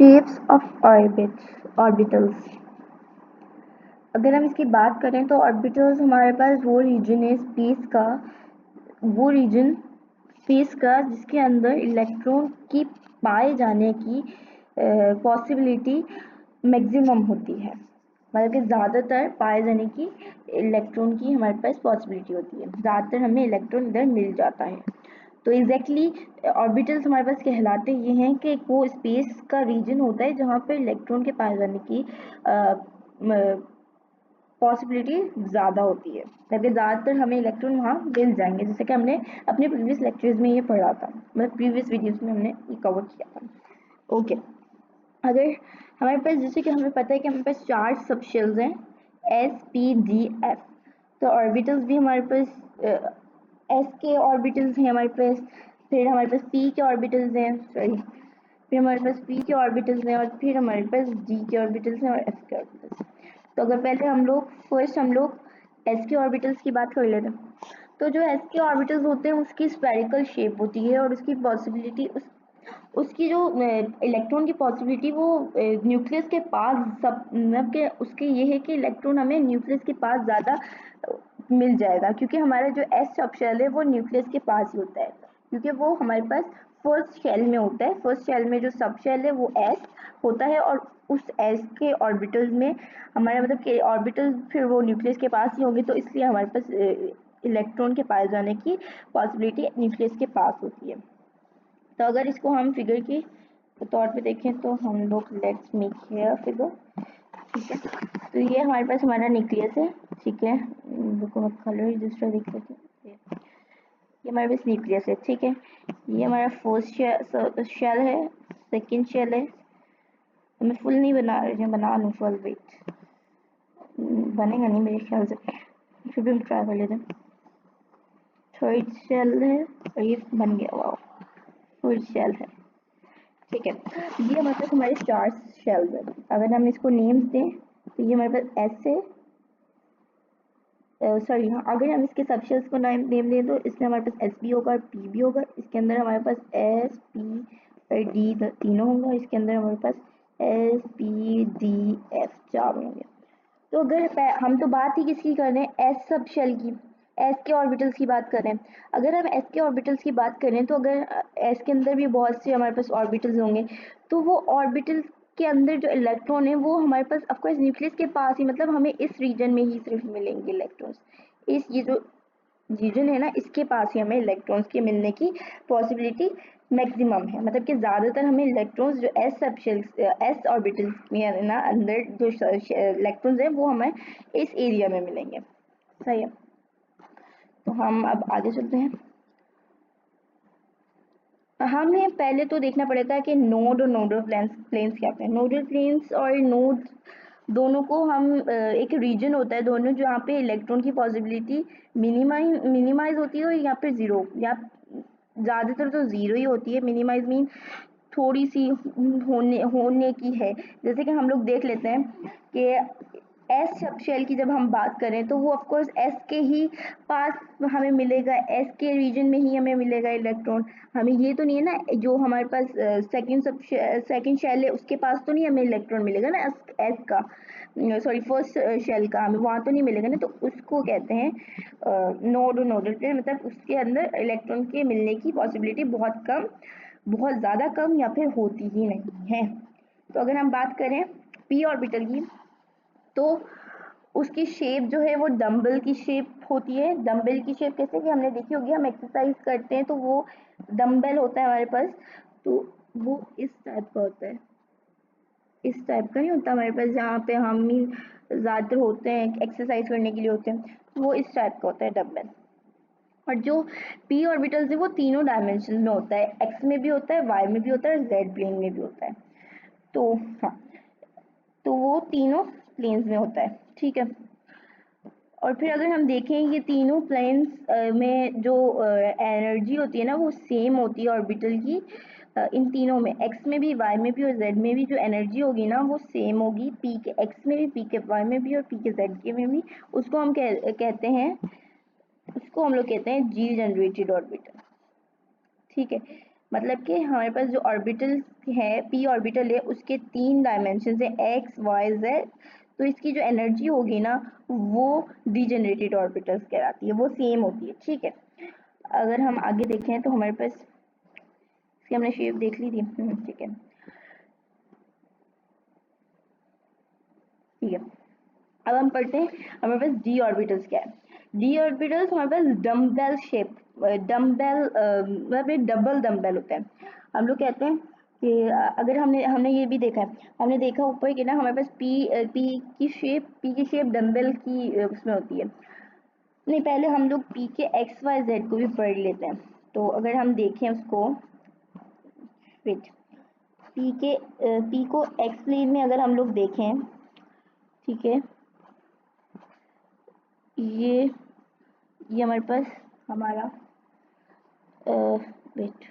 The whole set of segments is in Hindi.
Shapes of orbitals. अगर हम इसकी बात करें तो ऑर्बिटल्स हमारे पास वो रीजन है स्पेस का जिसके अंदर इलेक्ट्रॉन की पाए जाने की पॉसिबिलिटी मैक्सिमम होती है। मतलब कि ज़्यादातर पाए जाने की इलेक्ट्रॉन की हमारे पास पॉसिबिलिटी होती है, ज़्यादातर हमें इलेक्ट्रॉन इधर मिल जाता है। तो एग्जैक्टली ऑर्बिटल्स हमारे पास कहलाते ये हैं कि वो स्पेस का रीजन होता है जहाँ पर इलेक्ट्रॉन के पाए जाने की पॉसिबिलिटी ज़्यादा होती है, जबकि ज़्यादातर हमें इलेक्ट्रॉन वहाँ मिल जाएंगे, जैसे कि हमने अपने प्रीवियस लेक्चर्स में ये पढ़ा था, मतलब प्रीवियस वीडियोस में हमने ये कवर किया था। ओके, अगर हमारे पास जैसे कि हमें पता है कि हमारे पास 4 सब शेल्स हैं S, P, D, F। तो ऑर्बिटल्स भी हमारे पास एस के ऑर्बिटल्स हैं हमारे पास, फिर हमारे पास पी के ऑर्बिटल्स हैं, फिर हमारे पास पी के ऑर्बिटल्स हैं, और फिर हमारे पास डी के ऑर्बिटल्स हैं और एफ के ऑर्बिटल्स हैं। तो अगर पहले हम लोग एस के ऑर्बिटल्स की बात कर लेते हैं, तो जो एस के ऑर्बिटल्स होते हैं उसकी स्फेरिकल शेप होती है, और उसकी पॉसिबिलिटी उसकी जो इलेक्ट्रॉन की पॉसिबिलिटी वो न्यूक्लियस के पास सब मतलब के उसके ये है कि इलेक्ट्रॉन हमें न्यूक्लियस के पास ज़्यादा मिल जाएगा, क्योंकि हमारा जो एस सब शेल है वो न्यूक्लियस के पास ही होता है, क्योंकि वो हमारे पास फर्स्ट शेल में होता है। फर्स्ट शेल में जो सब शेल है वो एस होता है, और उस एस के ऑर्बिटल्स में हमारा मतलब कि ऑर्बिटल फिर वो न्यूक्लियस के पास ही होंगे, तो इसलिए हमारे पास इलेक्ट्रॉन के पाए जाने की पॉसिबिलिटी न्यूक्लियस के पास होती है। तो अगर इसको हम फिगर के तौर पे देखें तो हम लोग लेट्स मेक हियर फिगर, ठीक है। तो ये हमारे पास हमारा न्यूक्लियस है, ठीक है। देखो मैं कलर दूसरा देख लेती हूँ। ये हमारे पास न्यूक्लियस है, ठीक है। ये हमारा फर्स्ट शेल है, सेकंड शेल है। तो मैं फुल नहीं बना रही हूँ, बना लूँ फुल, वेट बनेगा नहीं मेरे ख्याल से, फिर भी हम ट्राई कर लेते हैं। थर्ड शेल है और ये बन गया, वाह, फोर्थ शेल है, ठीक है। ये हमारे पास हमारे 4 शेल्स है। अगर हम इसको नेम्स दें तो ये हमारे पास एस है, सॉरी हाँ, अगर हम इसके सब शेल्स को नेम दें तो इसमें हमारे पास एस भी होगा और पी भी होगा। इसके अंदर हमारे पास एस पी और डी तीनों होंगे, इसके अंदर हमारे पास एस पी डी एफ 4 होंगे। तो अगर हम तो बात ही किसकी कर रहे हैं, एस सब शेल की, एस के ऑर्बिटल्स की बात कर रहे हैं। अगर हम एस के ऑर्बिटल्स की बात करें तो अगर एस के अंदर भी बहुत से हमारे पास ऑर्बिटल्स होंगे, तो वो ऑर्बिटल्स के अंदर जो इलेक्ट्रॉन है वो हमारे पास ऑफकोर्स न्यूक्लियस के पास ही, मतलब हमें इस रीजन में ही सिर्फ मिलेंगे इलेक्ट्रॉन्स। ये जो रीजन है ना, इसके पास ही हमें इलेक्ट्रॉन्स के मिलने की पॉसिबिलिटी मैक्सिमम है, मतलब कि ज़्यादातर हमें इलेक्ट्रॉन्स जो एस सब शेल्स एस ऑर्बिटल्स में है ना, अंदर जो इलेक्ट्रॉन्स हैं वो हमें इस एरिया में मिलेंगे, सही है। तो हम अब आगे चलते हैं। हमें पहले तो देखना पड़ेगा कि नोड और नोडल प्लेन्स क्या होते हैं। नोडल प्लेन्स और नोड दोनों को हम एक रीजन होता है दोनों जहाँ पे इलेक्ट्रॉन की पॉसिबिलिटी मिनिमाइज होती है, और यहाँ पे ज़ीरो या ज़्यादातर तो ज़ीरो ही होती है। मिनिमाइज मीन थोड़ी सी होने की है। जैसे कि हम लोग देख लेते हैं कि एस सब शेल की जब हम बात करें तो वो ऑफकोर्स एस के ही पास हमें मिलेगा, एस के रीजन में ही हमें मिलेगा इलेक्ट्रॉन। हमें ये तो नहीं है ना, जो हमारे पास सेकंड शेल है उसके पास तो नहीं हमें इलेक्ट्रॉन मिलेगा ना, एस का सॉरी फर्स्ट शेल का हमें वहाँ तो नहीं मिलेगा ना। तो उसको कहते हैं नोडल प्लेन, मतलब उसके अंदर इलेक्ट्रॉन के मिलने की पॉसिबिलिटी बहुत कम, बहुत ज़्यादा कम या फिर होती ही नहीं है। तो अगर हम बात करें पी ऑर्बिटल की, तो उसकी शेप जो है वो डम्बल की शेप होती है। डम्बल की शेप कैसे कि हमने देखी होगी, हम एक्सरसाइज करते हैं तो वो डम्बल होता है हमारे पास, तो वो इस टाइप का होता है, इस टाइप का नहीं होता हमारे पास, जहाँ पे हम ही ज़्यादातर होते हैं एक्सरसाइज करने के लिए होते हैं, वो इस टाइप का होता है डम्बल। और जो पी ऑर्बिटल्स है वो तीनों डायमेंशन में होता है, एक्स में भी होता है, वाई में भी होता है और जेड प्लेन में भी होता है। तो हाँ, तो वो तीनों प्लेन्स में होता है, ठीक है। और फिर अगर हम देखें ये तीनों प्लेन्स में जो एनर्जी होती है ना वो सेम होती है ऑर्बिटल की। इन तीनों में एक्स में भी, वाई में भी और जेड में भी जो एनर्जी होगी ना वो सेम होगी, पी के एक्स में भी, पी के वाई में भी और पी के जेड के में भी। उसको हम कहते हैं, उसको हम लोग कहते हैं जी जनरेटेड ऑर्बिटल, ठीक है। मतलब कि हमारे पास जो ऑर्बिटल है, पी ऑर्बिटल है, उसके 3 डायमेंशन है, एक्स वाई जेड। तो इसकी जो एनर्जी होगी ना वो डीजेनरेटेड ऑर्बिटल्स कहलाती है, वो सेम होती है। ठीक है, अगर हम आगे देखें तो हमारे पास इसकी हमने शेप देख ली थी। ठीक है, ठीक है, अब हम पढ़ते हैं हमारे पास डी ऑर्बिटल्स क्या है। डी ऑर्बिटल्स हमारे पास डम्बेल शेप, डम्बेल मतलब ये डबल डम्बेल होता है। हम लोग कहते हैं कि अगर हमने हमने ये भी देखा है, हमने देखा ऊपर कि ना हमारे पास पी की शेप डम्बेल की उसमें होती है। नहीं, पहले हम लोग पी के एक्स वाई जेड को भी पढ़ लेते हैं। तो अगर हम देखें उसको, वेट, पी को एक्स प्लेन में अगर हम लोग देखें, ठीक है, ये ये हमारे पास हमारा वेट,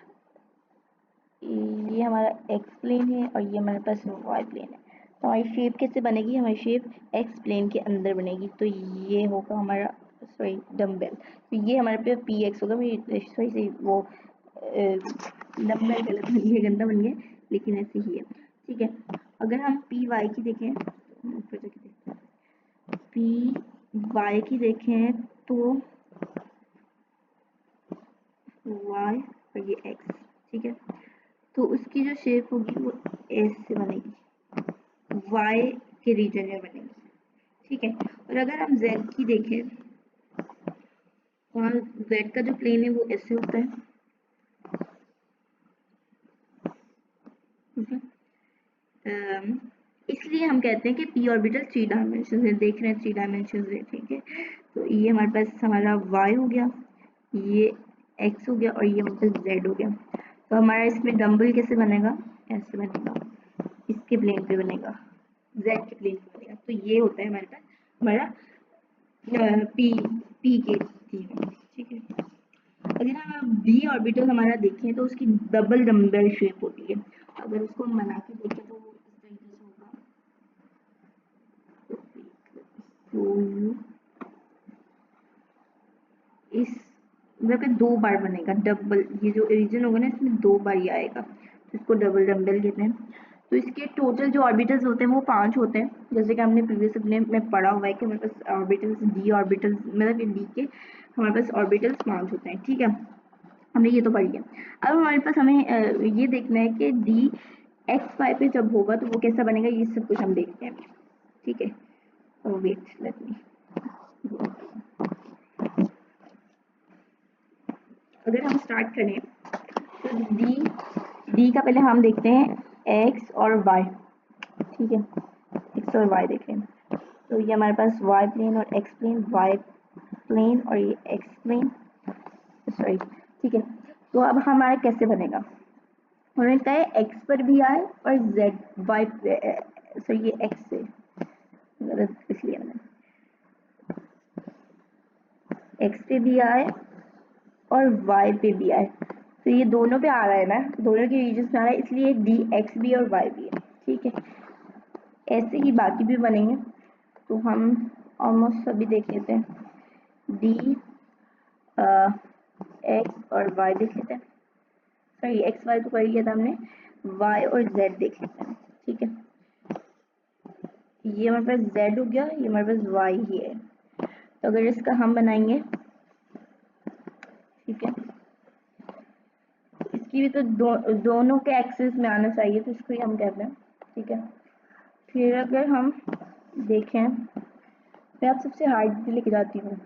ये हमारा एक्स प्लेन है और ये हमारे पास वाई प्लेन है। तो हमारी शेप कैसे बनेगी, हमारी शेप एक्स प्लेन के अंदर बनेगी। तो ये होगा हमारा, सॉरी, डम्बेल। तो ये हमारे पे पी एक्स होगा। सॉरी से वो डम्बेल गलत बन गया, गंदा बन गया, लेकिन ऐसे ही है। ठीक है, अगर हम पी वाई की देखें, ऊपर जाके देखते हैं, पी वाई की देखें तो वाई और ये एक्स, ठीक है, तो उसकी जो शेप होगी वो ऐसे बनेगी, वाई के रीजन में बनेगी। ठीक है, और अगर हम जेड की देखें, वहाँ जेड का जो प्लेन है वो ऐसे होता है। ठीक है, इसलिए हम कहते हैं कि पी ऑर्बिटल 3 डायमेंशन है, देख रहे हैं 3 डायमेंशन है। ठीक है, तो ये हमारे पास हमारा वाई हो गया, ये एक्स हो गया और ये हमारे पास जेड हो गया। तो हमारा इसमें डम्बल कैसे बनेगा, ऐसे बनेगा, इसके प्लेन पे बनेगा, जेड के प्लेन पे बनेगा। तो ये होता है हमारे पास हमारा पी पी के थीम। ठीक है, अगर हम डी ऑर्बिटल हमारा देखें तो उसकी डबल डम्बल शेप होती है। अगर उसको हम बना के देखें तो वो इस तरीके से होगा। तो इस मतलब कि 2 बार बनेगा डबल, ये जो रीजन होगा ना इसमें 2 बार ही आएगा, तो इसको डबल डम्बल कहते हैं। तो इसके टोटल जो ऑर्बिटल्स होते हैं वो 5 होते हैं, जैसे कि हमने प्रीवियस अपने में पढ़ा हुआ है कि हमारे पास ऑर्बिटल्स डी ऑर्बिटल्स मतलब डी के हमारे पास ऑर्बिटल्स 5 होते हैं। ठीक है, हमने ये तो पढ़ लिया। अब हमारे पास हमें ये देखना है कि डी एक्स वाई पे जब होगा तो वो कैसा बनेगा, ये सब कुछ हम देखते हैं। ठीक है, वेट लेट मी, अगर हम स्टार्ट करें तो डी डी का पहले हम देखते हैं एक्स और वाई। ठीक है, एक्स और वाई देखें तो ये हमारे पास वाई प्लेन और एक्स प्लेन, वाई प्लेन और ये एक्स प्लेन, सॉरी। ठीक है, तो अब हमारा कैसे बनेगा, उन्होंने कहा है एक्स पर भी आए और जेड वाई सॉरी ये एक्स से गलत इसलिए मैंने, एक्स पे भी आए और वाई पे भी आए। तो ये दोनों पे आ रहा है ना, दोनों के रीजन में आ रहा है, इसलिए डी एक्स भी और वाई भी है। ठीक है, ऐसे ही बाकी भी बनेंगे। तो हम ऑलमोस्ट सभी देख लेते हैं, डी एक्स और वाई देख लेते हैं, सॉरी एक्स वाई तो कर लिया था हमने, वाई और जेड देख लेते हैं। ठीक है, ये हमारे पास जेड हो गया, ये हमारे पास वाई ही है। तो अगर इसका हम बनाएंगे, ठीक है, इसकी भी तो दोनों के एक्सिस में आना चाहिए, तो इसको ही हम कहते हैं। ठीक है, फिर अगर हम देखें, मैं आप सबसे हार्ड भी लेके जाती हूँ,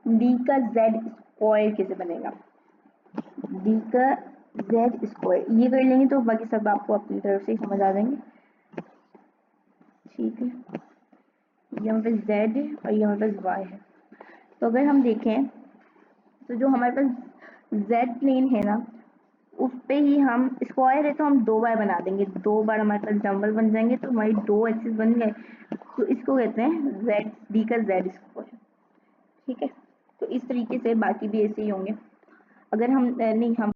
डी का जेड स्क्वायर कैसे बनेगा, डी का जेड स्क्वायर ये कर लेंगे तो बाकी सब आपको अपनी तरफ से ही समझ आ जाएंगे। ठीक है, ये हमारे पास जेड है और ये हमारे पास वाई है। तो अगर हम देखें तो जो हमारे पास जेड प्लेन है ना, उस पे ही हम स्क्वायर है तो हम 2 बार बना देंगे, 2 बार हमारे पास डबल बन जाएंगे, तो हमारी 2 एक्सिस बन गए। तो इसको कहते हैं जेड, डी का जेड स्क्वायर। ठीक है, तो इस तरीके से बाकी भी ऐसे ही होंगे। अगर हम नहीं हम